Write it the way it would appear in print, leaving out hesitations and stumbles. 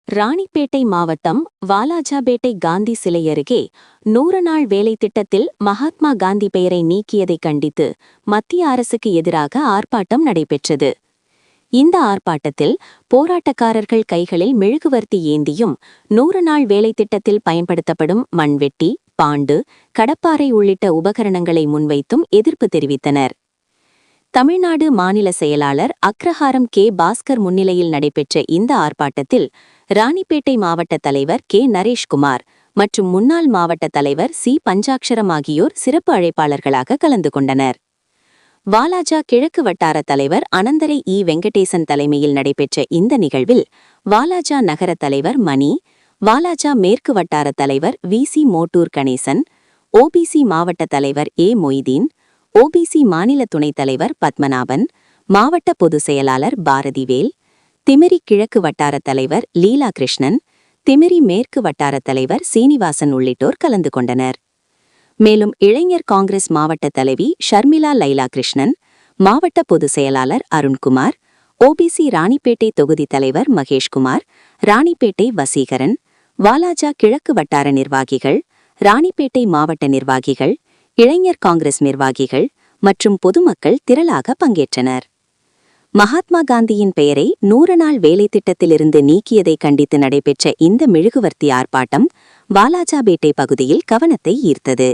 ராணிப்பேட்டை மாவட்டம் வாலாஜாபேட்டை காந்தி சிலை அருகே 100 நாள் வேலை திட்டத்தில் மகாத்மா காந்தி பெயரை நீக்கியதை கண்டித்து மத்திய அரசுக்கு எதிராக ஆர்ப்பாட்டம் நடைபெற்றது. இந்த ஆர்ப்பாட்டத்தில் போராட்டக்காரர்கள் கைகளில் மெழுகுவர்த்தி ஏந்தியும் 100 நாள் வேலை திட்டத்தில் பயன்படுத்தப்படும் மண்வெட்டி, பாண்டு, கடப்பாரை உள்ளிட்ட உபகரணங்களை முன்வைத்தும் எதிர்ப்பு தெரிவித்தனர். தமிழ்நாடு மாநில செயலாளர் அக்ரஹாரம் கே. பாஸ்கர் முன்னிலையில் நடைபெற்ற இந்த ஆர்ப்பாட்டத்தில் ராணிப்பேட்டை மாவட்ட தலைவர் கே. நரேஷ்குமார் மற்றும் முன்னாள் மாவட்ட தலைவர் சி. பஞ்சாட்சரம் ஆகியோர் சிறப்பு அழைப்பாளர்களாக கலந்து கொண்டனர். வாலாஜா கிழக்கு வட்டார தலைவர் அனந்தரை இ. வெங்கடேசன் தலைமையில் நடைபெற்ற இந்த நிகழ்வில் வாலாஜா நகர தலைவர் மணி, வாலாஜா மேற்கு வட்டார தலைவர் V. C. Mottur Ganesan, OBC மாவட்ட தலைவர் ஏ. மொய்தீன், ஓபிசி மாநில துணைத் தலைவர் பத்மநாபன், மாவட்ட பொதுச் செயலாளர் பாரதிவேல், திமிரி கிழக்கு வட்டார தலைவர் லீலா கிருஷ்ணன், திமிரி மேற்கு வட்டார தலைவர் சீனிவாசன் உள்ளிட்டோர் கலந்து கொண்டனர். மேலும் இளைஞர் காங்கிரஸ் மாவட்ட தலைவி ஷர்மிளா லைலா கிருஷ்ணன், மாவட்ட பொதுச் செயலாளர் அருண்குமார், ஓபிசி ராணிப்பேட்டை தொகுதி தலைவர் மகேஷ்குமார், ராணிப்பேட்டை வசீகரன், வாலாஜா கிழக்கு வட்டார நிர்வாகிகள், ராணிப்பேட்டை மாவட்ட நிர்வாகிகள், இளைஞர் காங்கிரஸ் நிர்வாகிகள் மற்றும் பொதுமக்கள் திரளாக பங்கேற்றனர். மகாத்மா காந்தியின் பெயரை 100 நாள் வேலை திட்டத்திலிருந்து நீக்கியதை கண்டித்து நடைபெற்ற இந்த மெழுகுவர்த்தி ஆர்ப்பாட்டம் வாலாஜாபேட்டை பகுதியில் கவனத்தை ஈர்த்தது.